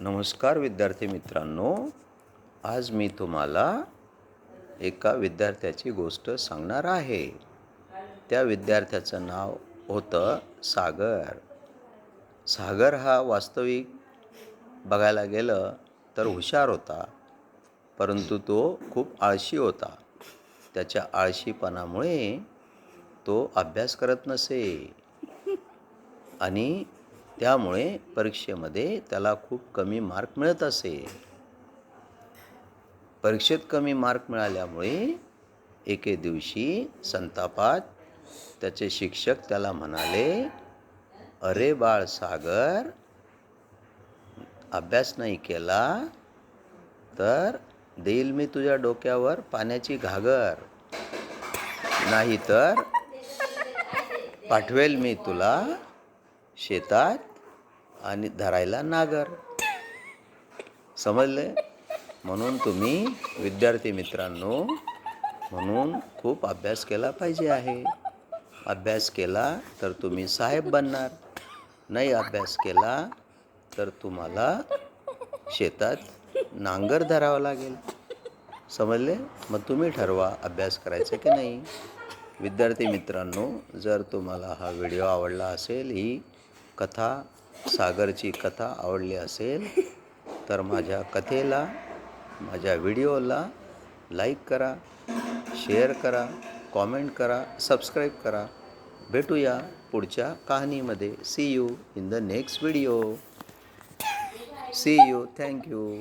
नमस्कार विद्यार्थी मित्रांनो, आज मी तुम्हाला एका विद्यार्थ्याची गोष्ट सांगणार आहे. त्या विद्यार्थ्याचं नाव होतं सागर. सागर हा वास्तविक बघायला गेलं तर हुशार होता, परंतु तो खूप आळशी होता. त्याच्या आळशीपणामुळे तो अभ्यास करत नसे आणि त्यामुळे परीक्षेमध्ये त्याला खूप कमी मार्क मिळत असे. परीक्षेत कमी मार्क मिळाल्यामुळे एके दिवशी संतापात त्याचे शिक्षक त्याला म्हणाले, "अरे बाळ सागर, अभ्यास नाही केला तर देईल मी तुझ्या डोक्यावर पाण्याची घागर, नाहीतर पाठवेल मी तुला शेतात आणि धरायला नागर." समजले? म्हणून तुम्ही विद्यार्थी मित्रांनो, म्हणून खूप अभ्यास केला पाहिजे आहे. अभ्यास केला तर तुम्ही साहेब बनणार. नाही अभ्यास केला तर तुम्हाला शेतात नांगर धरावं लागेल. समजले? मग तुम्ही ठरवा अभ्यास करायचं की नाही. विद्यार्थी मित्रांनो, जर तुम्हाला हा व्हिडिओ आवडला असेल, ही कथा, सागरची कथा आवडली असेल, तर माझ्या कथेला, माझ्या व्हिडिओला लाईक करा, शेअर करा, कॉमेंट करा, सबस्क्राईब करा. भेटूया पुढच्या कहाणीमध्ये. See you in the next video. See you. Thank you.